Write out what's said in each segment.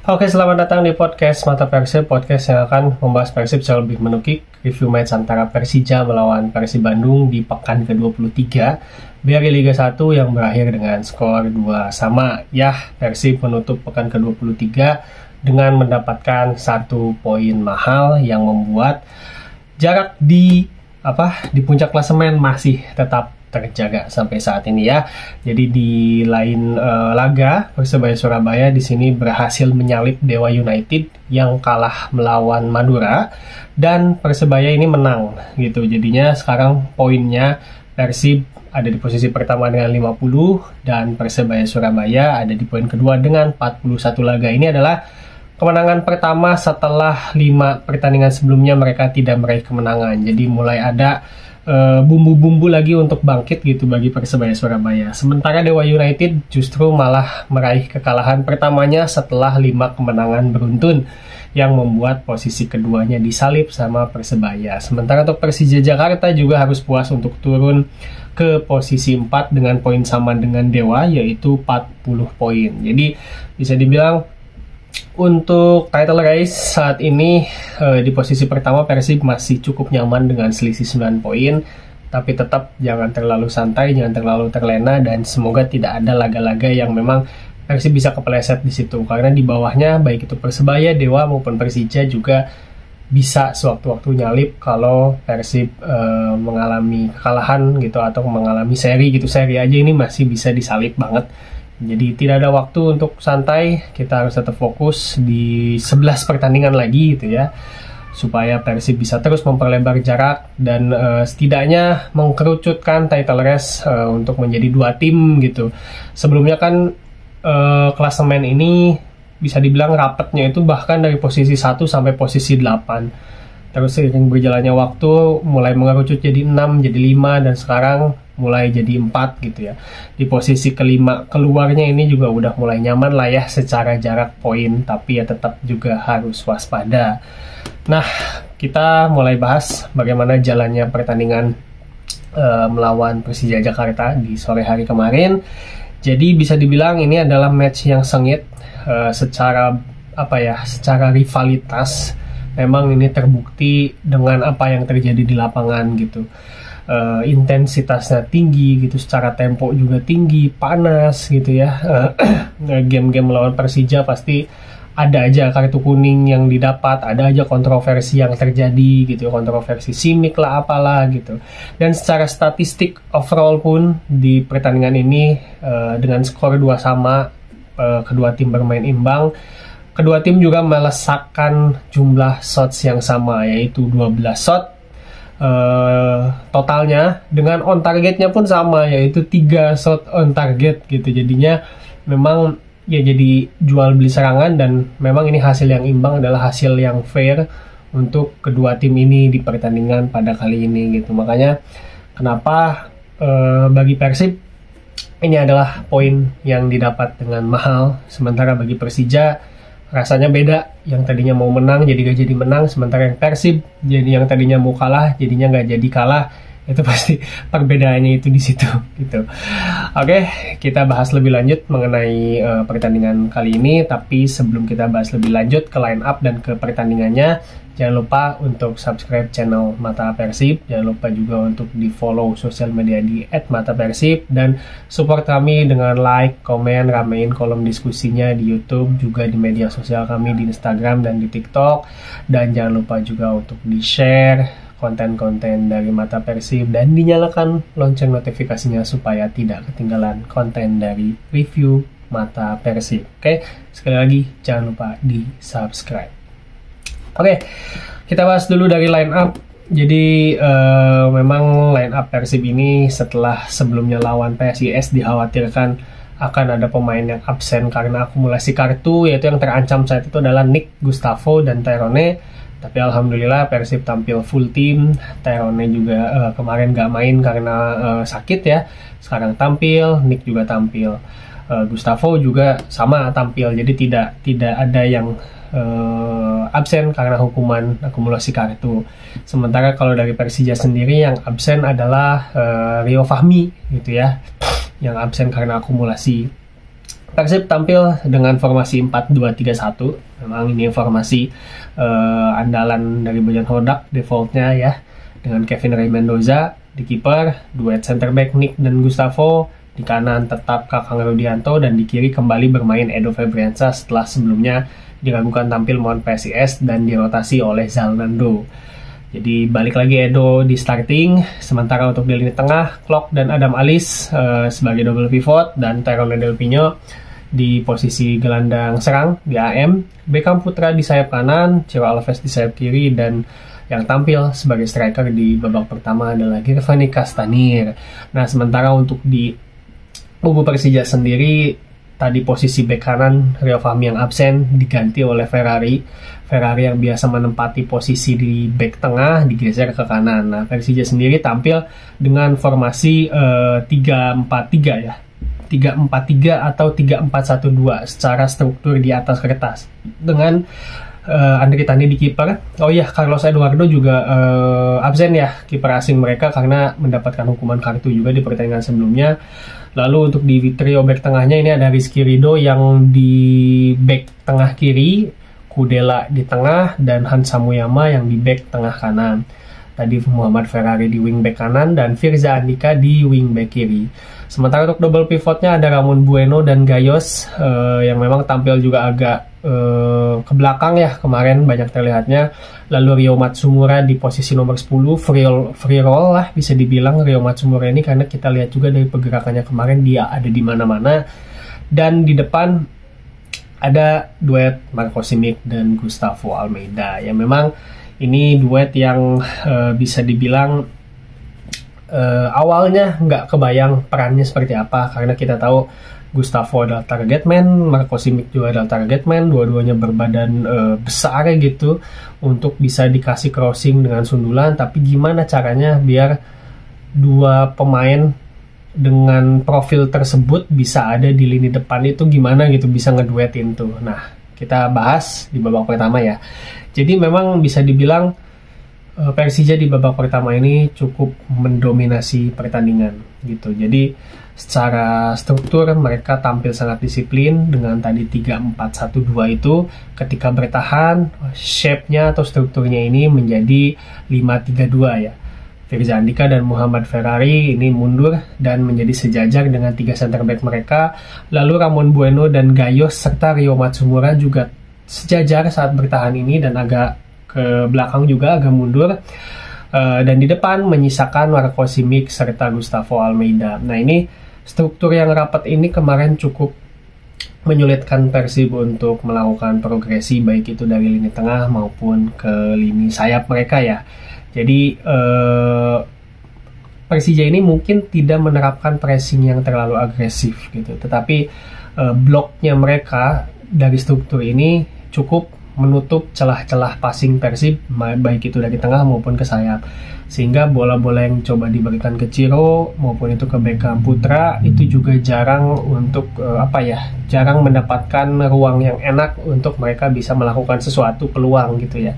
Oke, selamat datang di podcast Mata Persib, podcast yang akan membahas Persib secara lebih menukik, review match antara Persija melawan Persib Bandung di pekan ke-23 dari Liga 1 yang berakhir dengan skor 2-2. Ya, Persib menutup pekan ke-23 dengan mendapatkan 1 poin mahal yang membuat jarak di puncak klasemen masih tetap terjaga sampai saat ini ya. Jadi di lain laga, Persebaya Surabaya di sini berhasil menyalip Dewa United yang kalah melawan Madura dan Persebaya ini menang gitu. Jadinya sekarang poinnya Persib ada di posisi pertama dengan 50 dan Persebaya Surabaya ada di poin kedua dengan 41 laga. Ini adalah kemenangan pertama setelah 5 pertandingan sebelumnya mereka tidak meraih kemenangan. Jadi mulai ada bumbu-bumbu lagi untuk bangkit gitu bagi Persebaya Surabaya. Sementara Dewa United justru malah meraih kekalahan pertamanya setelah 5 kemenangan beruntun yang membuat posisi keduanya disalip sama Persebaya. Sementara untuk Persija Jakarta juga harus puas untuk turun ke posisi 4 dengan poin sama dengan Dewa, yaitu 40 poin. Jadi bisa dibilang untuk title race saat ini di posisi pertama Persib masih cukup nyaman dengan selisih 9 poin, tapi tetap jangan terlalu santai, jangan terlalu terlena, dan semoga tidak ada laga-laga yang memang Persib bisa kepeleset di situ, karena di bawahnya baik itu Persebaya, Dewa maupun Persija juga bisa sewaktu-waktu nyalip kalau Persib mengalami kekalahan gitu atau mengalami seri aja ini masih bisa disalip banget. Jadi tidak ada waktu untuk santai, kita harus tetap fokus di 11 pertandingan lagi gitu ya, supaya Persib bisa terus memperlebar jarak dan setidaknya mengkerucutkan title race untuk menjadi 2 tim gitu. Sebelumnya kan klasemen ini bisa dibilang rapetnya itu bahkan dari posisi 1 sampai posisi 8. Terus seiring berjalannya waktu mulai mengerucut jadi 6, jadi 5, dan sekarang mulai jadi 4 gitu ya. Di posisi kelima keluarnya ini juga udah mulai nyaman lah ya secara jarak poin, tapi ya tetap juga harus waspada. Nah, kita mulai bahas bagaimana jalannya pertandingan melawan Persija Jakarta di sore hari kemarin. Jadi bisa dibilang ini adalah match yang sengit secara rivalitas. Memang ini terbukti dengan apa yang terjadi di lapangan gitu. Intensitasnya tinggi gitu, secara tempo juga tinggi, panas gitu ya. Game-game melawan Persija pasti ada aja kartu kuning yang didapat, ada aja kontroversi yang terjadi gitu, kontroversi simik lah apalah gitu. Dan secara statistik overall pun di pertandingan ini dengan skor 2-2, kedua tim bermain imbang. Kedua tim juga melesakkan jumlah shots yang sama, yaitu 12 shot totalnya, dengan on targetnya pun sama, yaitu 3 shot on target gitu. Jadinya memang ya jadi jual beli serangan, dan memang ini hasil yang imbang adalah hasil yang fair untuk kedua tim ini di pertandingan pada kali ini gitu. Makanya kenapa bagi Persib ini adalah poin yang didapat dengan mahal, sementara bagi Persija rasanya beda, yang tadinya mau menang jadi gak jadi menang, sementara yang Persib jadi yang tadinya mau kalah jadinya gak jadi kalah. Itu pasti perbedaannya itu di situ gitu. Oke, kita bahas lebih lanjut mengenai pertandingan kali ini, tapi sebelum kita bahas lebih lanjut ke line up dan ke pertandingannya, jangan lupa untuk subscribe channel Mata Persib, jangan lupa juga untuk di follow sosial media di @matapersib, dan support kami dengan like, komen, ramein kolom diskusinya di YouTube, juga di media sosial kami di Instagram dan di TikTok. Dan jangan lupa juga untuk di share konten-konten dari Mata Persib dan dinyalakan lonceng notifikasinya supaya tidak ketinggalan konten dari review Mata Persib. Oke, sekali lagi jangan lupa di subscribe. Oke, kita bahas dulu dari line up. Jadi memang line up Persib ini setelah sebelumnya lawan PSIS dikhawatirkan akan ada pemain yang absen karena akumulasi kartu, yaitu yang terancam saat itu adalah Nick, Gustavo, dan Tyrone. Tapi alhamdulillah Persib tampil full team. Tyrone juga kemarin gak main karena sakit ya, sekarang tampil. Nick juga tampil, Gustavo juga sama tampil. Jadi tidak ada yang absen karena hukuman akumulasi kartu. Sementara kalau dari Persija sendiri yang absen adalah Rio Fahmi gitu ya, yang absen karena akumulasi Persib tampil dengan formasi 4-2-3-1. Memang ini formasi andalan dari Bojan Hodak defaultnya ya, dengan Kevin Ray Mendoza di kiper, duet center back Nick dan Gustavo, di kanan tetap Kakang Rudianto, dan di kiri kembali bermain Edo Febriansyah setelah sebelumnya diragukan tampil melawan PSIS dan dirotasi oleh Zalnando. Jadi balik lagi Edo di starting, sementara untuk di lini tengah Klok dan Adam Alis sebagai double pivot, dan Tyrone Del Pino di posisi gelandang serang di AM, Beckham Putra di sayap kanan, Ciro Alves di sayap kiri, dan yang tampil sebagai striker di babak pertama adalah Giovanni Castanir. Nah, sementara untuk di kubu Persija sendiri, tadi posisi bek kanan Rio Fahmi yang absen diganti oleh Ferrari yang biasa menempati posisi di bek tengah digeser ke kanan. Nah, Persija sendiri tampil dengan formasi 3-4-3 ya. 3-4-3 atau 3-4-1-2 secara struktur di atas kertas, dengan Andri Tani di kiper. Oh iya, Carlos Eduardo juga absen ya, kiper asing mereka, karena mendapatkan hukuman kartu juga di pertandingan sebelumnya. Lalu untuk di trio back tengahnya ini ada Rizky Ridho yang di back tengah kiri, Kudela di tengah, dan Hansa Muyama yang di back tengah kanan. Tadi Muhammad Ferrari di wing back kanan dan Firza Andika di wing back kiri. Sementara untuk double pivotnya ada Ramon Bueno dan Gayos yang memang tampil juga agak ke belakang ya kemarin banyak terlihatnya. Lalu Rio Matsumura di posisi nomor 10, free roll lah bisa dibilang Rio Matsumura ini, karena kita lihat juga dari pergerakannya kemarin dia ada di mana-mana. Dan di depan ada duet Marco Simic dan Gustavo Almeida, yang memang ini duet yang bisa dibilang awalnya nggak kebayang perannya seperti apa, karena kita tahu Gustavo adalah target man, Marco Simic juga adalah target man, dua-duanya berbadan besar gitu untuk bisa dikasih crossing dengan sundulan. Tapi gimana caranya biar dua pemain dengan profil tersebut bisa ada di lini depan, itu gimana gitu bisa ngeduetin tuh. Nah, kita bahas di babak pertama ya. Jadi memang bisa dibilang Persija di babak pertama ini cukup mendominasi pertandingan gitu. Jadi secara struktur mereka tampil sangat disiplin dengan tadi 3-4-1-2 itu. Ketika bertahan, shape-nya atau strukturnya ini menjadi 5-3-2 ya. Firza Andika dan Muhammad Ferrari ini mundur dan menjadi sejajar dengan 3 center back mereka. Lalu Ramon Bueno dan Gayos serta Rio Matsumura juga sejajar saat bertahan ini dan agak ke belakang juga, agak mundur. Dan di depan menyisakan Marco Simic serta Gustavo Almeida. Nah, ini struktur yang rapat ini kemarin cukup menyulitkan Persib untuk melakukan progresi, baik itu dari lini tengah maupun ke lini sayap mereka ya. Jadi Persija ini mungkin tidak menerapkan pressing yang terlalu agresif gitu, tetapi bloknya mereka dari struktur ini cukup menutup celah-celah passing Persib, baik itu dari tengah maupun ke sayap, sehingga bola-bola yang coba diberikan ke Ciro maupun itu ke Beckham Putra itu juga jarang untuk jarang mendapatkan ruang yang enak untuk mereka bisa melakukan sesuatu peluang gitu ya.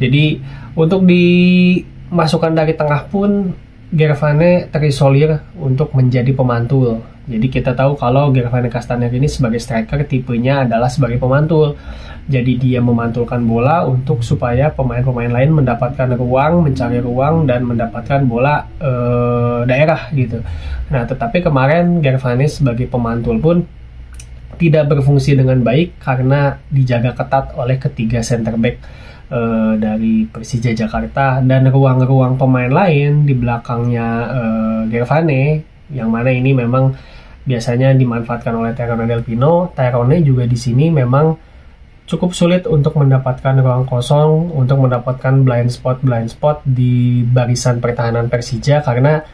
Jadi untuk dimasukkan dari tengah pun Gervane terisolir untuk menjadi pemantul. Jadi kita tahu kalau Gervane Castaner ini sebagai striker tipenya adalah sebagai pemantul. Jadi dia memantulkan bola untuk supaya pemain-pemain lain mendapatkan ruang, mencari ruang dan mendapatkan bola daerah gitu. Nah, tetapi kemarin Gervane sebagai pemantul pun tidak berfungsi dengan baik karena dijaga ketat oleh ketiga center back dari Persija Jakarta, dan ruang-ruang pemain lain di belakangnya Gervane, yang mana ini memang biasanya dimanfaatkan oleh Tyrone Del Pino. Tyrone juga di sini memang cukup sulit untuk mendapatkan ruang kosong, untuk mendapatkan blind spot di barisan pertahanan Persija, karena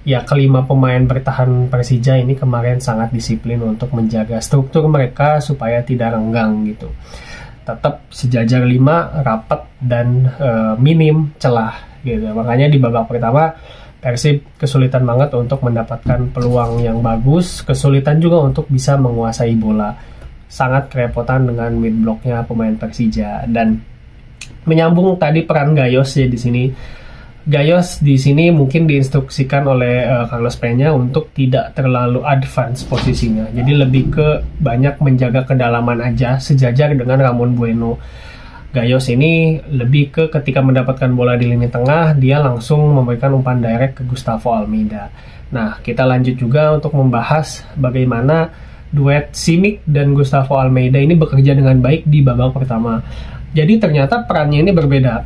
ya kelima pemain bertahan Persija ini kemarin sangat disiplin untuk menjaga struktur mereka supaya tidak renggang gitu. Tetap sejajar 5, rapat dan minim celah gitu. Makanya di babak pertama Persib kesulitan banget untuk mendapatkan peluang yang bagus, kesulitan juga untuk bisa menguasai bola. Sangat kerepotan dengan mid blocknya pemain Persija. Dan menyambung tadi peran Gayos ya di sini, Gayos di sini mungkin diinstruksikan oleh Carlos Peña untuk tidak terlalu advance posisinya. Jadi lebih ke banyak menjaga kedalaman aja sejajar dengan Ramon Bueno. Gayos ini lebih ke ketika mendapatkan bola di lini tengah, dia langsung memberikan umpan direct ke Gustavo Almeida. Nah, kita lanjut juga untuk membahas bagaimana duet Simic dan Gustavo Almeida ini bekerja dengan baik di babak pertama. Jadi ternyata perannya ini berbeda.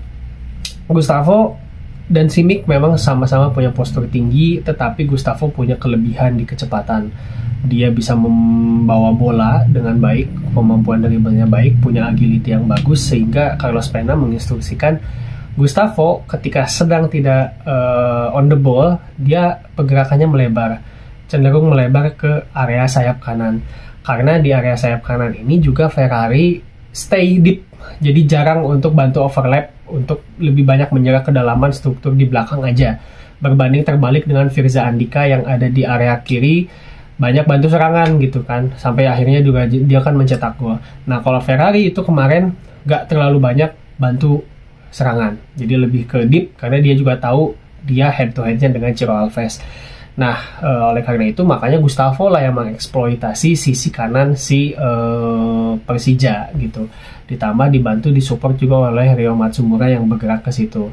Gustavo dan Simic memang sama-sama punya postur tinggi, tetapi Gustavo punya kelebihan di kecepatan. Dia bisa membawa bola dengan baik, kemampuan dribblenya baik, punya agility yang bagus, sehingga Carlos Peña menginstruksikan Gustavo ketika sedang tidak on the ball, dia pergerakannya melebar, cenderung melebar ke area sayap kanan. Karena di area sayap kanan ini juga Ferrari stay deep, jadi jarang untuk bantu overlap, untuk lebih banyak menyerang kedalaman struktur di belakang aja. Berbanding terbalik dengan Firza Andika yang ada di area kiri, banyak bantu serangan gitu kan, sampai akhirnya juga dia kan mencetak gol. Nah, kalau Ferrari itu kemarin gak terlalu banyak bantu serangan, jadi lebih ke deep karena dia juga tahu dia head to headnya dengan Ciro Alves. Nah, oleh karena itu makanya Gustavo lah yang mengeksploitasi sisi kanan si Persija gitu. Ditambah dibantu disupport juga oleh Ryo Matsumura yang bergerak ke situ.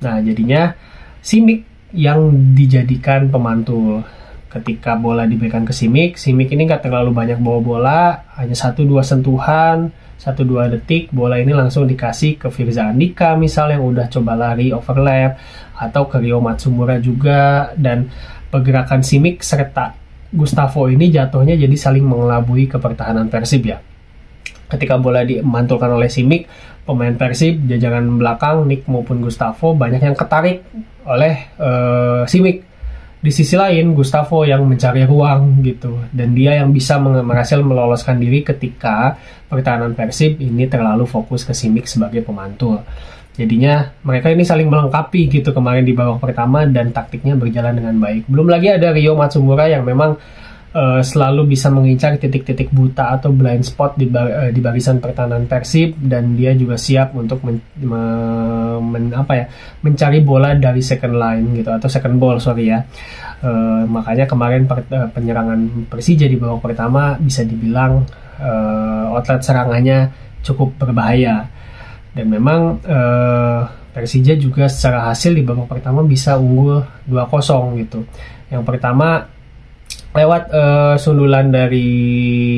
Nah, jadinya Simic yang dijadikan pemantul. Ketika bola diberikan ke Simic ini nggak terlalu banyak bawa bola, hanya 1-2 sentuhan, 1-2 detik, bola ini langsung dikasih ke Firza Andika misal yang udah coba lari overlap, atau ke Ryo Matsumura juga. Dan pergerakan Simic serta Gustavo ini jatuhnya jadi saling mengelabui ke pertahanan Persib ya. Ketika bola dimantulkan oleh Simic, pemain Persib jajaran belakang Nick maupun Gustavo banyak yang ketarik oleh Simic. Di sisi lain Gustavo yang mencari ruang gitu, dan dia yang bisa berhasil meloloskan diri ketika pertahanan Persib ini terlalu fokus ke Simic sebagai pemantul. Jadinya mereka ini saling melengkapi gitu kemarin di babak pertama, dan taktiknya berjalan dengan baik. Belum lagi ada Ryo Matsumura yang memang selalu bisa mengincar titik-titik buta atau blind spot di barisan pertahanan Persib, dan dia juga siap untuk mencari bola dari second line gitu, atau second ball ya. Makanya kemarin penyerangan Persija di babak pertama bisa dibilang outlet serangannya cukup berbahaya, dan memang Persija juga secara hasil di babak pertama bisa unggul 2-0 gitu. Yang pertama lewat sundulan dari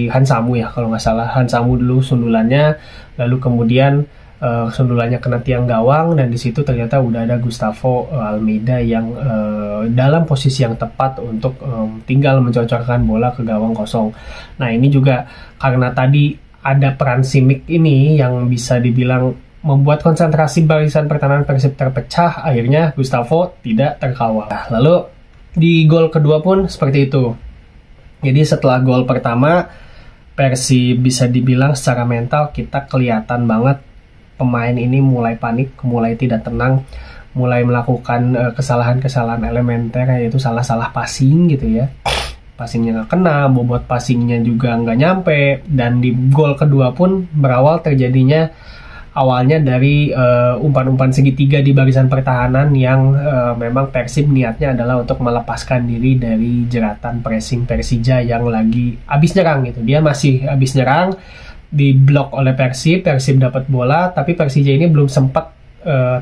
Hansamu ya, kalau nggak salah Hansamu dulu sundulannya, lalu kemudian sundulannya kena tiang gawang, dan di situ ternyata udah ada Gustavo Almeida yang dalam posisi yang tepat untuk tinggal mencocorkan bola ke gawang kosong. Nah, ini juga karena tadi ada peran Simic ini yang bisa dibilang membuat konsentrasi barisan pertahanan Persib terpecah, akhirnya Gustavo tidak terkawal. Lalu di gol kedua pun seperti itu. Jadi setelah gol pertama, Persib bisa dibilang secara mental kita kelihatan banget pemain ini mulai panik, mulai tidak tenang, mulai melakukan kesalahan-kesalahan elementer, yaitu salah-salah passing gitu ya. Passingnya nggak kena, bobot passingnya juga nggak nyampe, dan di gol kedua pun berawal terjadinya awalnya dari umpan-umpan segitiga di barisan pertahanan yang memang Persib niatnya adalah untuk melepaskan diri dari jeratan pressing Persija yang lagi habis nyerang gitu. Dia masih habis nyerang, diblok oleh Persib dapat bola, tapi Persija ini belum sempat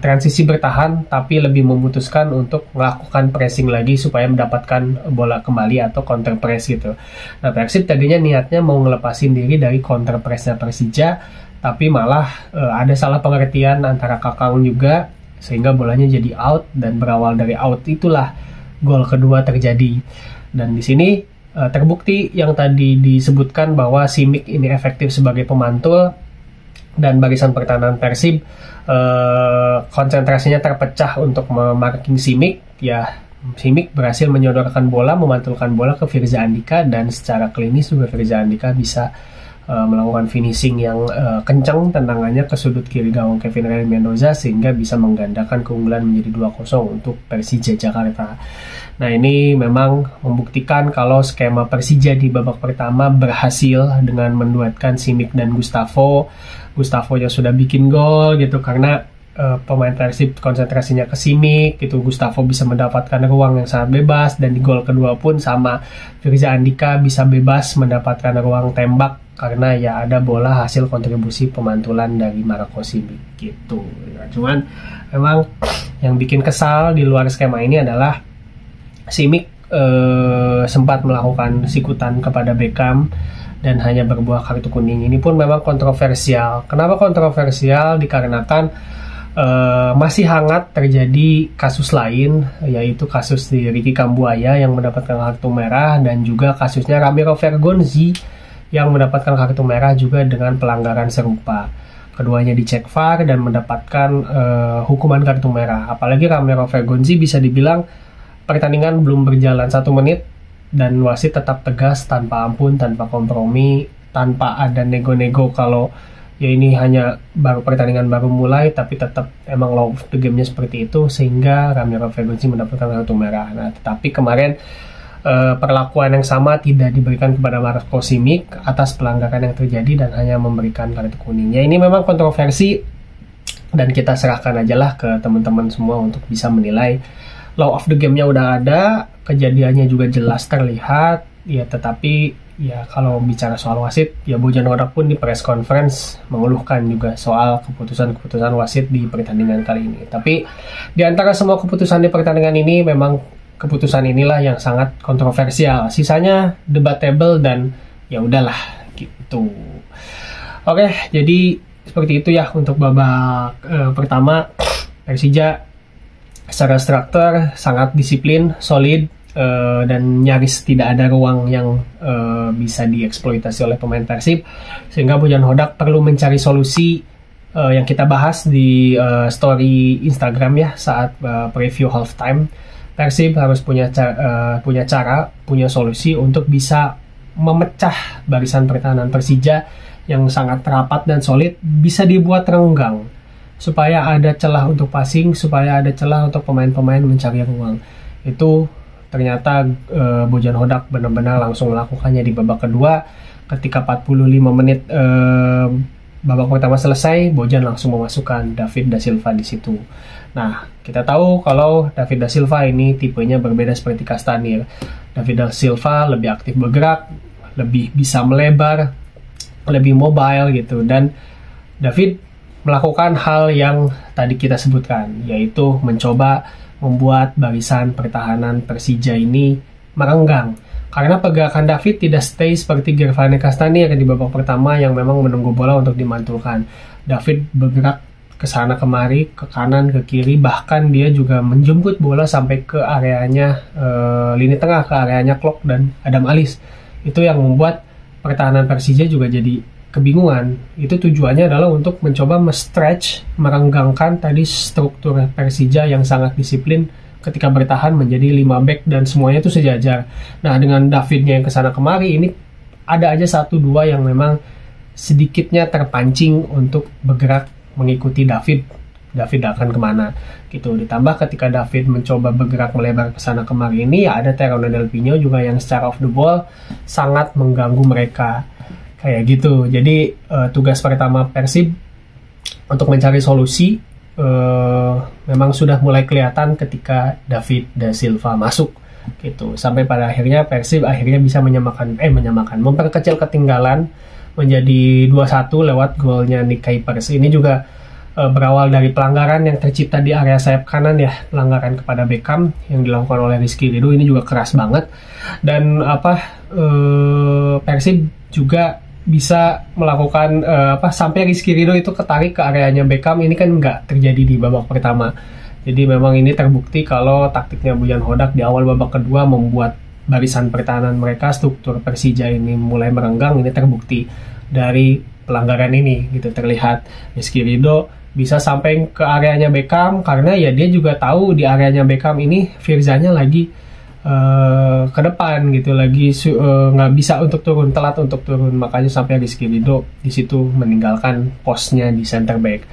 transisi bertahan, tapi lebih memutuskan untuk melakukan pressing lagi supaya mendapatkan bola kembali atau counter press gitu. Nah, Persib tadinya niatnya mau ngelepasin diri dari counter pressnya Persija, tapi malah ada salah pengertian antara Kakang juga, sehingga bolanya jadi out, dan berawal dari out itulah gol kedua terjadi. Dan di sini terbukti yang tadi disebutkan bahwa Simic ini efektif sebagai pemantul, dan barisan pertahanan Persib konsentrasinya terpecah untuk memarking Simic. Ya, Simic berhasil menyodorkan bola, memantulkan bola ke Firza Andika, dan secara klinis juga Firza Andika bisa melakukan finishing yang kencang tendangannya ke sudut kiri gawang Kevin Rey Mendoza, sehingga bisa menggandakan keunggulan menjadi 2-0 untuk Persija Jakarta. Nah, ini memang membuktikan kalau skema Persija di babak pertama berhasil dengan menduetkan Simic dan Gustavo. Gustavo yang sudah bikin gol gitu, karena pemain Persib konsentrasinya ke Simic gitu, Gustavo bisa mendapatkan ruang yang sangat bebas, dan di gol kedua pun sama, Firza Andika bisa bebas mendapatkan ruang tembak karena ya ada bola hasil kontribusi pemantulan dari Marco Simic gitu. Ya, cuman memang yang bikin kesal di luar skema ini adalah Simic sempat melakukan sikutan kepada Beckham dan hanya berbuah kartu kuning. Ini pun memang kontroversial. Kenapa kontroversial? Dikarenakan masih hangat terjadi kasus lain, yaitu kasus di Ricky Kambuaya yang mendapatkan kartu merah, dan juga kasusnya Ramiro Vergonzi yang mendapatkan kartu merah juga dengan pelanggaran serupa. Keduanya dicek VAR dan mendapatkan hukuman kartu merah. Apalagi Ramiro Vergonzi bisa dibilang pertandingan belum berjalan 1 menit dan wasit tetap tegas tanpa ampun, tanpa kompromi, tanpa ada nego-nego kalau ya ini hanya pertandingan baru mulai, tapi tetap emang law of the game-nya seperti itu, sehingga Ramiro Vergonzi mendapatkan kartu merah. Nah, tetapi kemarin perlakuan yang sama tidak diberikan kepada Marco Simic atas pelanggaran yang terjadi dan hanya memberikan kartu kuning. Ya, ini memang kontroversi dan kita serahkan aja lah ke teman-teman semua untuk bisa menilai. Law of the game-nya udah ada, kejadiannya juga jelas terlihat, ya, tetapi ya kalau bicara soal wasit, ya Bojan Hodak pun di press conference mengeluhkan juga soal keputusan-keputusan wasit di pertandingan kali ini. Tapi di antara semua keputusan di pertandingan ini, memang keputusan inilah yang sangat kontroversial. Sisanya debatable dan ya udahlah gitu. Oke, jadi seperti itu ya untuk babak pertama. Persija secara struktur sangat disiplin, solid, dan nyaris tidak ada ruang yang bisa dieksploitasi oleh pemain Persib, sehingga Bojan Hodak perlu mencari solusi yang kita bahas di story Instagram ya saat preview halftime. Persib harus punya cara, punya solusi untuk bisa memecah barisan pertahanan Persija yang sangat rapat dan solid, bisa dibuat renggang supaya ada celah untuk passing, supaya ada celah untuk pemain-pemain mencari ruang. Itu ternyata Bojan Hodak benar-benar langsung melakukannya di babak kedua. Ketika 45 menit babak pertama selesai, Bojan langsung memasukkan David da Silva di situ. Nah, kita tahu kalau David da Silva ini tipenya berbeda seperti Castanir. David da Silva lebih aktif bergerak, lebih bisa melebar, lebih mobile gitu, dan David melakukan hal yang tadi kita sebutkan, yaitu mencoba membuat barisan pertahanan Persija ini merenggang. Karena pergerakan David tidak stay seperti Gervane Castanir di babak pertama yang memang menunggu bola untuk dimantulkan. David bergerak ke sana kemari, ke kanan, ke kiri, bahkan dia juga menjemput bola sampai ke areanya lini tengah, ke areanya Klok dan Adam Alis. Itu yang membuat pertahanan Persija juga jadi kebingungan. Itu tujuannya adalah untuk mencoba stretch, merenggangkan tadi struktur Persija yang sangat disiplin ketika bertahan menjadi 5 back dan semuanya itu sejajar. Nah, dengan Davidnya yang kesana kemari, ini ada aja 1-2 yang memang sedikitnya terpancing untuk bergerak mengikuti David akan kemana gitu. Ditambah ketika David mencoba bergerak melebar kesana kemari ini, ya ada Terone Del Pino juga yang secara off the ball sangat mengganggu mereka. Kayak gitu. Jadi tugas pertama Persib untuk mencari solusi memang sudah mulai kelihatan ketika David da Silva masuk gitu. Sampai pada akhirnya Persib bisa memperkecil ketinggalan menjadi 2-1 lewat golnya Nick Kuipers. Ini juga berawal dari pelanggaran yang tercipta di area sayap kanan ya, pelanggaran kepada Beckham yang dilakukan oleh Rizky Ridho. Ini juga keras banget, dan Persib juga bisa melakukan sampai Rizky Ridho itu ketarik ke areanya Beckham. Ini kan nggak terjadi di babak pertama. Jadi memang ini terbukti kalau taktiknya Bojan Hodak di awal babak kedua membuat barisan pertahanan mereka, struktur Persija ini mulai merenggang. Ini terbukti dari pelanggaran ini gitu. Terlihat Rizky Ridho bisa sampai ke areanya Beckham karena ya dia juga tahu di areanya Beckham ini Firzanya lagi ke depan gitu, lagi nggak bisa untuk turun, telat untuk turun, makanya sampai Rizky Ridho di situ meninggalkan posnya di center back.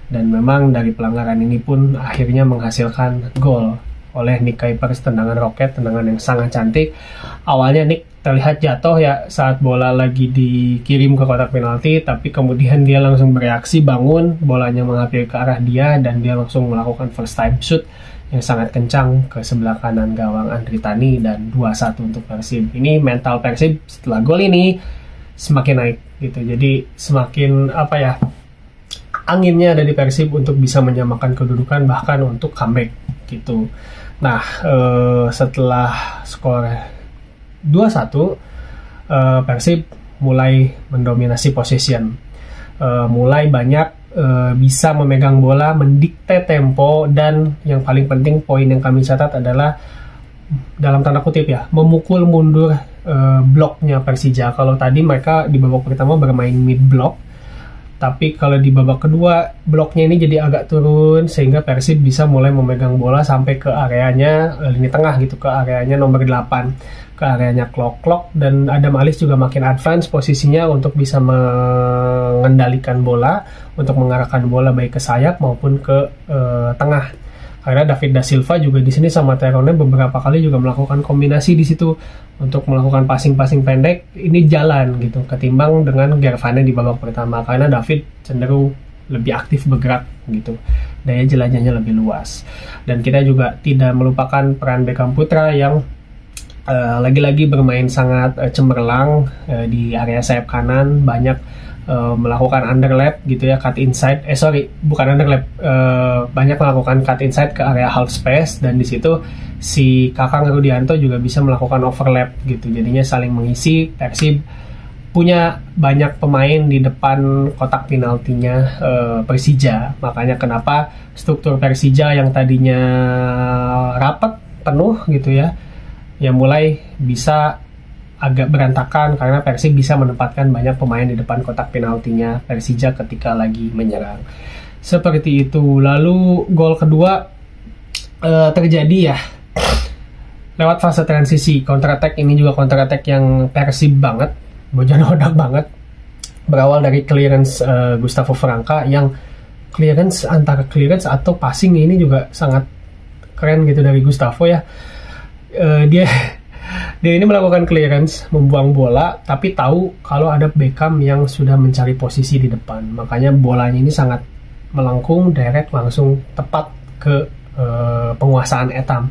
Dan memang dari pelanggaran ini pun akhirnya menghasilkan gol oleh Nick Kuipers, tendangan roket, tendangan yang sangat cantik. Awalnya Nick terlihat jatuh ya saat bola lagi dikirim ke kotak penalti, tapi kemudian dia langsung bereaksi, bangun, bolanya menghampiri ke arah dia dan dia langsung melakukan first time shoot yang sangat kencang ke sebelah kanan gawang Andri Tani dan 2-1 untuk Persib. Ini mental Persib setelah gol ini semakin naik gitu. Jadi semakin anginnya ada di Persib untuk bisa menyamakan kedudukan bahkan untuk comeback gitu. Nah, setelah skor 2-1, Persib mulai mendominasi possession, mulai banyak bisa memegang bola, mendikte tempo, dan yang paling penting poin yang kami catat adalah dalam tanda kutip ya, memukul mundur bloknya Persija. Kalau tadi mereka di babak pertama bermain mid block, tapi kalau di babak kedua bloknya ini jadi agak turun sehingga Persib bisa mulai memegang bola sampai ke areanya lini tengah gitu, ke areanya nomor 8, ke areanya Klok, dan Adam Alis juga makin advance posisinya untuk bisa mengendalikan bola, untuk mengarahkan bola baik ke sayap maupun ke tengah. Karena David da Silva juga di sini sama Terone beberapa kali juga melakukan kombinasi di situ untuk melakukan passing pendek. Ini jalan gitu ketimbang dengan Gervane di babak pertama, karena David cenderung lebih aktif bergerak gitu, daya jelajahnya lebih luas. Dan kita juga tidak melupakan peran Beckham Putra yang lagi-lagi bermain sangat cemerlang di area sayap kanan, banyak melakukan underlap gitu ya, cut inside, bukan underlap, banyak melakukan cut inside ke area half space, dan di situ si Kakang Rudianto juga bisa melakukan overlap gitu, jadinya saling mengisi. Persib punya banyak pemain di depan kotak penaltinya Persija, makanya kenapa struktur Persija yang tadinya rapat penuh gitu ya mulai bisa agak berantakan karena Persib bisa menempatkan banyak pemain di depan kotak penaltinya Persija ketika lagi menyerang. Seperti itu. Lalu gol kedua terjadi ya lewat fase transisi, counter attack. Ini juga counter attack yang Persib banget, bojan hodak banget. Berawal dari clearance Gustavo Franca yang antara clearance atau passing ini juga sangat keren gitu dari Gustavo ya. Dia ini melakukan clearance, membuang bola, tapi tahu kalau ada Beckham yang sudah mencari posisi di depan. Makanya bolanya ini sangat melengkung, direct, langsung tepat ke penguasaan Etam.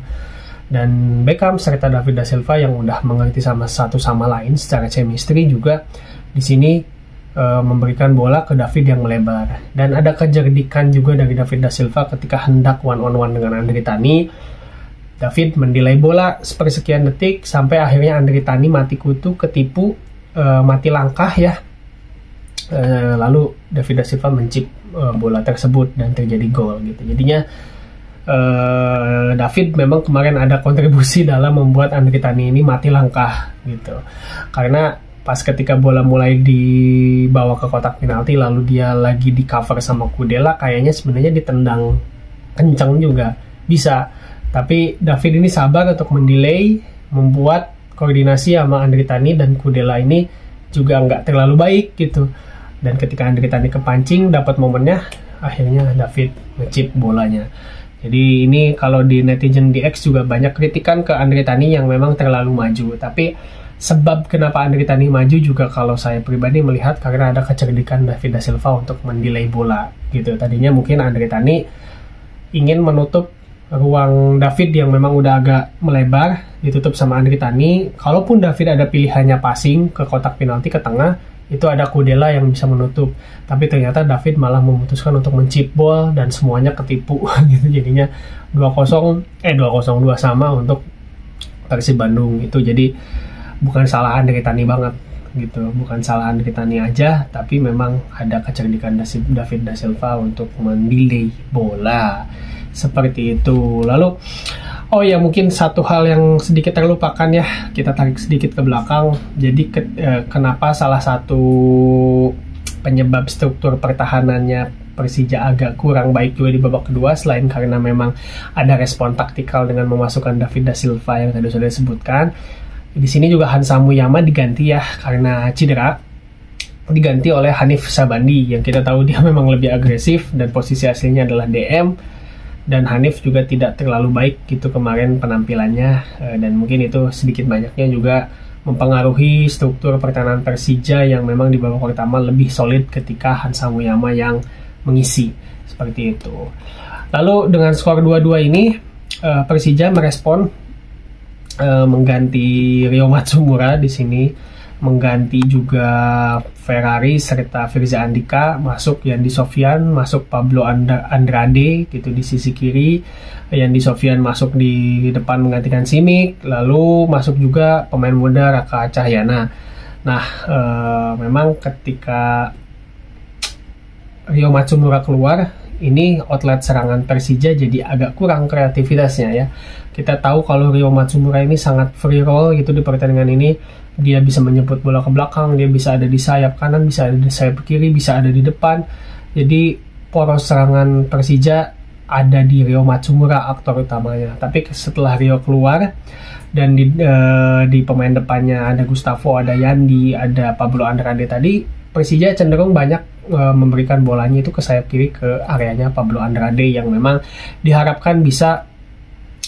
Dan Beckham serta David da Silva yang udah mengerti satu sama lain secara chemistry juga di sini memberikan bola ke David yang melebar. Dan ada kejerdikan juga dari David da Silva ketika hendak one-on-one dengan Andri Tani. David mendelay bola sepersekian detik sampai akhirnya Andri Tani mati kutu, ketipu, mati langkah ya. Lalu David da Silva mencip bola tersebut dan terjadi gol gitu. Jadinya David memang kemarin ada kontribusi dalam membuat Andri Tani ini mati langkah gitu. Karena pas ketika bola mulai dibawa ke kotak penalti lalu dia lagi di cover sama Kudela, kayaknya sebenarnya ditendang kencang juga bisa. Tapi David ini sabar untuk mendelay, membuat koordinasi sama Andri Tani dan Kudela ini juga nggak terlalu baik gitu. Dan ketika Andri Tani kepancing, dapat momennya, akhirnya David ngechip bolanya. Jadi ini kalau di netizen di X juga banyak kritikan ke Andri Tani yang memang terlalu maju. Tapi sebab kenapa Andri Tani maju juga kalau saya pribadi melihat karena ada kecerdikan David da Silva untuk mendelay bola gitu. Tadinya mungkin Andri Tani ingin menutup ruang David yang memang udah agak melebar, ditutup sama Andri Tani. Kalaupun David ada pilihannya passing ke kotak penalti ke tengah, itu ada Kudela yang bisa menutup. Tapi ternyata David malah memutuskan untuk mencip ball dan semuanya ketipu gitu. Jadinya 2-2 sama untuk Persib Bandung itu. Jadi bukan salah Andri Tani banget gitu, bukan salah Andri Tani aja, tapi memang ada kecerdikan David da Silva untuk mendelay bola. Seperti itu. Lalu mungkin satu hal yang sedikit terlupakan ya, kita tarik sedikit ke belakang. Jadi kenapa salah satu penyebab struktur pertahanannya Persija agak kurang baik juga di babak kedua, selain karena memang ada respon taktikal dengan memasukkan David da Silva yang tadi sudah disebutkan. Di sini juga Hansa Muyama diganti ya karena cedera, diganti oleh Hanif Sabandi yang kita tahu dia memang lebih agresif dan posisi aslinya adalah DM. dan Hanif juga tidak terlalu baik gitu kemarin penampilannya, dan mungkin itu sedikit banyaknya juga mempengaruhi struktur pertahanan Persija yang memang di babak pertama lebih solid ketika Hansa Muyama yang mengisi seperti itu. Lalu dengan skor 2-2 ini Persija merespon mengganti Rio Matsumura di sini, mengganti juga Ferrari serta Firza Andika, masuk Yandi Sofyan, masuk Pablo Andrade gitu di sisi kiri, Yandi Sofyan masuk di depan menggantikan Simic, lalu masuk juga pemain muda Raka Cahyana. Nah, memang ketika Rio Matsumura keluar, ini outlet serangan Persija jadi agak kurang kreativitasnya ya. Kita tahu kalau Rio Matsumura ini sangat free roll gitu di pertandingan ini. Dia bisa menyebut bola ke belakang, dia bisa ada di sayap kanan, bisa ada di sayap kiri, bisa ada di depan. Jadi poros serangan Persija ada di Rio Matsumura aktor utamanya. Tapi setelah Rio keluar dan di pemain depannya ada Gustavo, ada Yandi, ada Pablo Andrade tadi, Persija cenderung banyak memberikan bolanya itu ke sayap kiri, ke areanya Pablo Andrade yang memang diharapkan bisa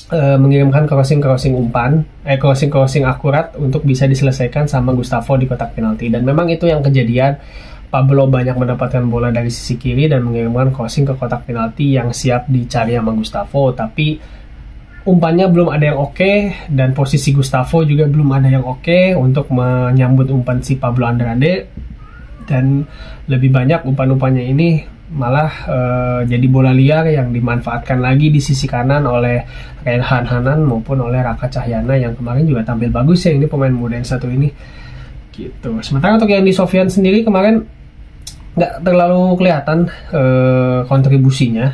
mengirimkan crossing umpan, crossing akurat untuk bisa diselesaikan sama Gustavo di kotak penalti. Dan memang itu yang kejadian. Pablo banyak mendapatkan bola dari sisi kiri dan mengirimkan crossing ke kotak penalti yang siap dicari sama Gustavo, tapi umpannya belum ada yang oke, dan posisi Gustavo juga belum ada yang oke untuk menyambut umpan si Pablo Andrade. Dan lebih banyak umpan-umpannya ini malah jadi bola liar yang dimanfaatkan lagi di sisi kanan oleh Rehan Hanan maupun oleh Raka Cahyana yang kemarin juga tampil bagus ya, ini pemain muda yang satu ini gitu. Sementara untuk Yandi Sofyan sendiri kemarin nggak terlalu kelihatan kontribusinya,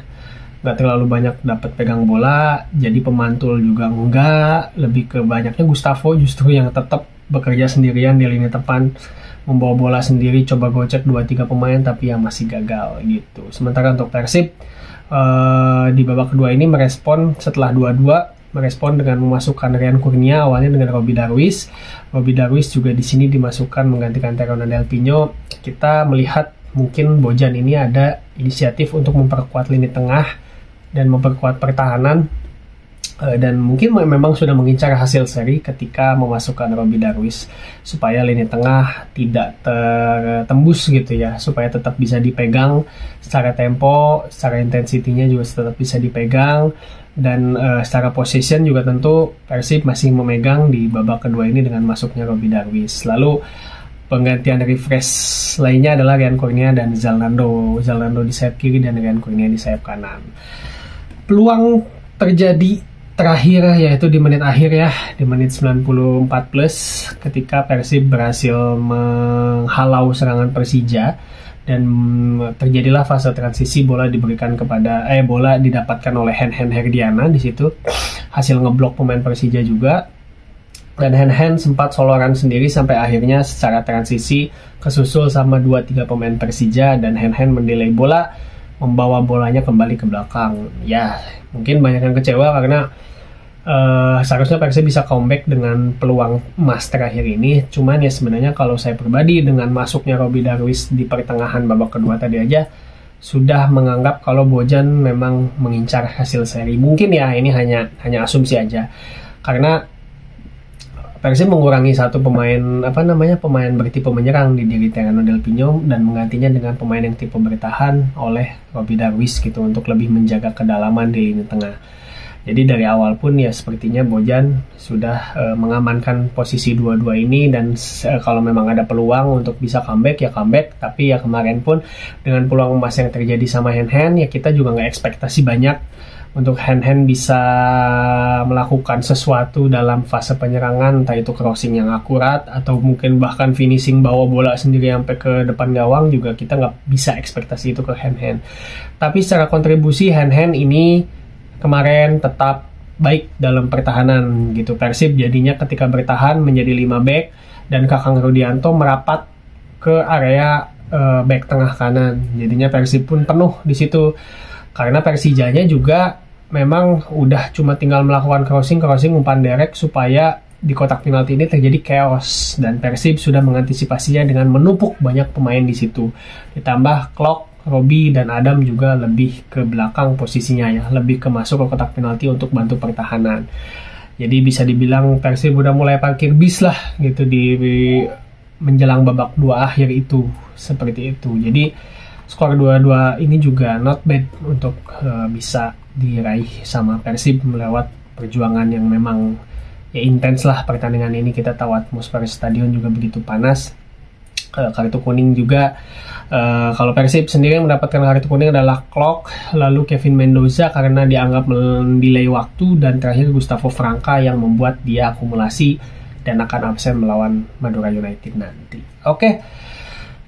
nggak terlalu banyak dapat pegang bola, jadi pemantul juga enggak, lebih ke banyaknya Gustavo justru yang tetap bekerja sendirian di lini depan, membawa bola sendiri, coba gocek 2-3 pemain tapi yang masih gagal gitu. Sementara untuk Persib di babak kedua ini merespon setelah 2-2, merespon dengan memasukkan Rian Kurnia awalnya dengan Robby Darwish. Robby Darwish juga di sini dimasukkan menggantikan Terona Del Pino. Kita melihat mungkin Bojan ini ada inisiatif untuk memperkuat lini tengah dan memperkuat pertahanan, dan mungkin memang sudah mengincar hasil seri ketika memasukkan Robby Darwish supaya lini tengah tidak tertembus gitu ya, supaya tetap bisa dipegang secara tempo, secara intensitinya juga tetap bisa dipegang, dan secara possession juga tentu Persib masih memegang di babak kedua ini dengan masuknya Robby Darwish. Lalu penggantian refresh lainnya adalah Rian Kurnia dan Zalando di sayap kiri dan Rian Kurnia di sayap kanan. Peluang terjadi terakhir yaitu di menit akhir ya, di menit 94 plus ketika Persib berhasil menghalau serangan Persija dan terjadilah fase transisi, bola diberikan kepada bola didapatkan oleh Hen Herdiana di situ, hasil ngeblok pemain Persija juga, dan Hen sempat soloran sendiri sampai akhirnya secara transisi kesusul sama 2-3 pemain Persija dan Hen mendelay bola, membawa bolanya kembali ke belakang. Ya, mungkin banyak yang kecewa karena seharusnya Persib bisa comeback dengan peluang emas terakhir ini. Cuman ya sebenarnya kalau saya pribadi dengan masuknya Robby Darwish di pertengahan babak kedua tadi aja sudah menganggap kalau Bojan memang mengincar hasil seri. Mungkin ya ini hanya asumsi aja. Karena Persib mengurangi satu pemain pemain bertipe menyerang di diri Terano Del Pino dan menggantinya dengan pemain yang tipe bertahan oleh Robby Darwish gitu untuk lebih menjaga kedalaman di lini tengah. Jadi dari awal pun ya sepertinya Bojan sudah mengamankan posisi 2-2 ini, dan kalau memang ada peluang untuk bisa comeback ya comeback. Tapi ya kemarin pun dengan peluang emas yang terjadi sama Hen ya kita juga nggak ekspektasi banyak untuk Hen bisa melakukan sesuatu dalam fase penyerangan, entah itu crossing yang akurat atau mungkin bahkan finishing bawa bola sendiri sampai ke depan gawang, juga kita nggak bisa ekspektasi itu ke Hen. Tapi secara kontribusi Hen ini kemarin tetap baik dalam pertahanan gitu. Persib jadinya ketika bertahan menjadi 5 back dan Kakang Rudianto merapat ke area back tengah kanan. Jadinya Persib pun penuh di situ karena Persijanya juga memang udah cuma tinggal melakukan crossing umpan derek supaya di kotak penalti ini terjadi chaos, dan Persib sudah mengantisipasinya dengan menumpuk banyak pemain di situ. Ditambah clock Robi dan Adam juga lebih ke belakang posisinya ya, lebih ke masuk ke kotak penalti untuk bantu pertahanan. Jadi bisa dibilang Persib udah mulai parkir bis lah gitu di menjelang babak 2 akhir itu, seperti itu. Jadi skor 2-2 ini juga not bad untuk bisa diraih sama Persib melewat perjuangan yang memang ya intens lah pertandingan ini. Kita tahu atmosfer stadion juga begitu panas. Kartu kuning juga, kalau Persib sendiri yang mendapatkan kartu kuning adalah Klok, lalu Kevin Mendoza karena dianggap mendelay waktu, dan terakhir Gustavo Franca yang membuat dia akumulasi dan akan absen melawan Madura United nanti. Oke,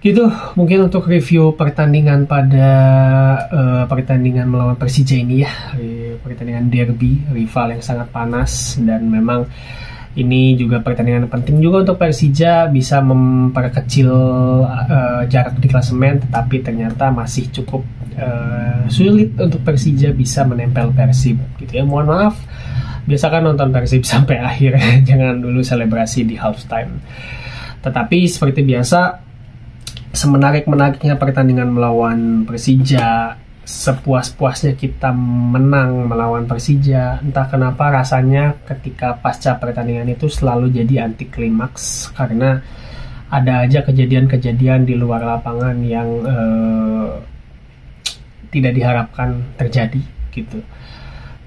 gitu mungkin untuk review pertandingan pada pertandingan melawan Persija ini ya, pertandingan derby rival yang sangat panas, dan memang ini juga pertandingan penting juga untuk Persija bisa memperkecil jarak di klasemen, tetapi ternyata masih cukup sulit untuk Persija bisa menempel Persib gitu ya. Mohon maaf, biasakan nonton Persib sampai akhir, jangan dulu selebrasi di halftime. Tetapi seperti biasa, semenarik-menariknya pertandingan melawan Persija, sepuas-puasnya kita menang melawan Persija, entah kenapa rasanya ketika pasca pertandingan itu selalu jadi anti klimaks, karena ada aja kejadian-kejadian di luar lapangan yang tidak diharapkan terjadi gitu.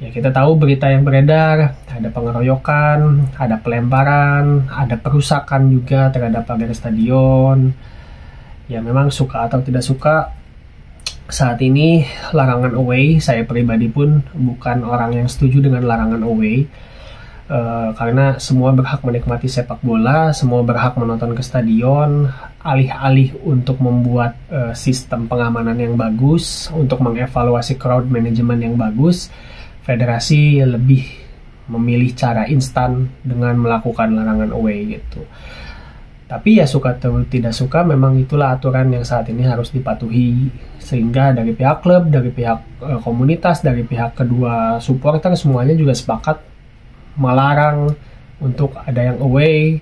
Ya, kita tahu berita yang beredar, ada pengeroyokan, ada pelemparan, ada perusakan juga terhadap pagar stadion. Ya memang suka atau tidak suka, saat ini larangan away, saya pribadi pun bukan orang yang setuju dengan larangan away, karena semua berhak menikmati sepak bola, semua berhak menonton ke stadion. Alih-alih untuk membuat sistem pengamanan yang bagus, untuk mengevaluasi crowd management yang bagus, federasi lebih memilih cara instan dengan melakukan larangan away gitu. Tapi ya suka atau tidak suka, memang itulah aturan yang saat ini harus dipatuhi. Sehingga dari pihak klub, dari pihak komunitas, dari pihak kedua supporter, semuanya juga sepakat melarang untuk ada yang away,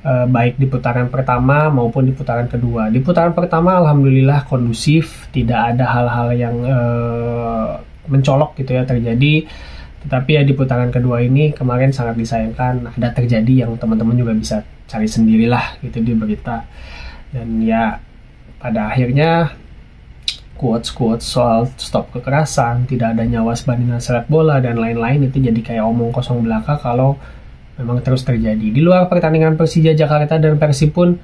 baik di putaran pertama maupun di putaran kedua. Di putaran pertama alhamdulillah kondusif, tidak ada hal-hal yang mencolok gitu ya terjadi. Tetapi ya di putaran kedua ini kemarin sangat disayangkan, ada terjadi yang teman-teman juga bisa cari sendirilah gitu di berita. Dan ya pada akhirnya quotes soal stop kekerasan, tidak ada nyawa sebandingan sepak bola dan lain-lain itu jadi kayak omong kosong belaka kalau memang terus terjadi. Di luar pertandingan Persija Jakarta dan Persib pun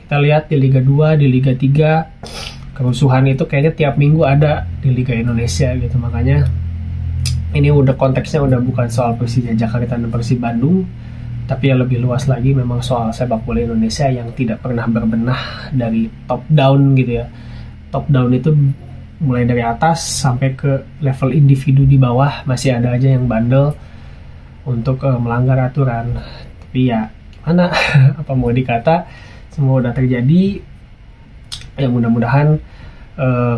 kita lihat di Liga 2, di Liga 3 kerusuhan itu kayaknya tiap minggu ada di Liga Indonesia gitu. Makanya ini udah konteksnya udah bukan soal Persija Jakarta dan Persib Bandung, tapi yang lebih luas lagi memang soal sepak bola Indonesia yang tidak pernah berbenah dari top down gitu ya. Top down itu mulai dari atas sampai ke level individu di bawah masih ada aja yang bandel untuk melanggar aturan. Tapi ya gimana, apa mau dikata, semua udah terjadi. Ya mudah-mudahan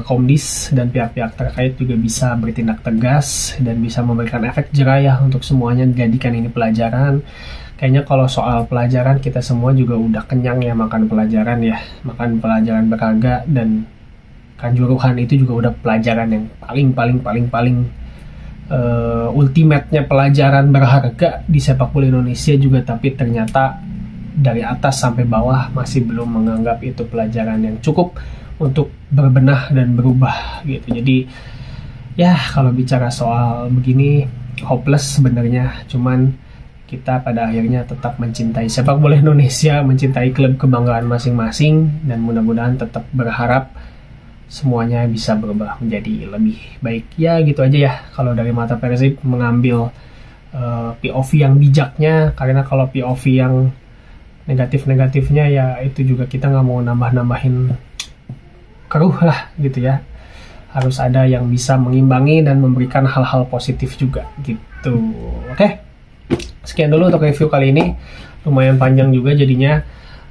Komdis dan pihak-pihak terkait juga bisa bertindak tegas dan bisa memberikan efek jerah untuk semuanya, dijadikan ini pelajaran. Kayaknya kalau soal pelajaran kita semua juga udah kenyang ya makan pelajaran ya, makan pelajaran berharga, dan Kanjuruhan itu juga udah pelajaran yang paling ultimate-nya pelajaran berharga di sepak bola Indonesia juga, tapi ternyata dari atas sampai bawah masih belum menganggap itu pelajaran yang cukup untuk berbenah dan berubah gitu. Jadi ya kalau bicara soal begini hopeless sebenarnya, cuman kita pada akhirnya tetap mencintai sepak bola Indonesia, mencintai klub kebanggaan masing-masing, dan mudah-mudahan tetap berharap semuanya bisa berubah menjadi lebih baik. Ya gitu aja ya kalau dari mata Persib, mengambil POV yang bijaknya, karena kalau POV yang negatif-negatifnya ya itu juga kita nggak mau nambah-nambahin keruh lah gitu ya. Harus ada yang bisa mengimbangi dan memberikan hal-hal positif juga gitu. Oke, sekian dulu untuk review kali ini, lumayan panjang juga jadinya.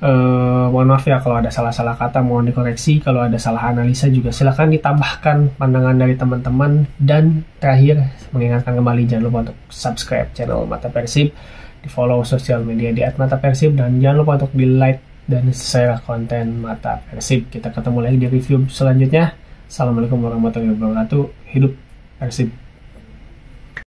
Mohon maaf ya kalau ada salah-salah kata, mohon dikoreksi. Kalau ada salah analisa juga silahkan ditambahkan pandangan dari teman-teman. Dan terakhir, mengingatkan kembali jangan lupa untuk subscribe channel Mata Persib, di follow sosial media di @matapersib, dan jangan lupa untuk di like dan share konten Mata Persib. Kita ketemu lagi di review selanjutnya. Assalamualaikum warahmatullahi wabarakatuh. Hidup Persib.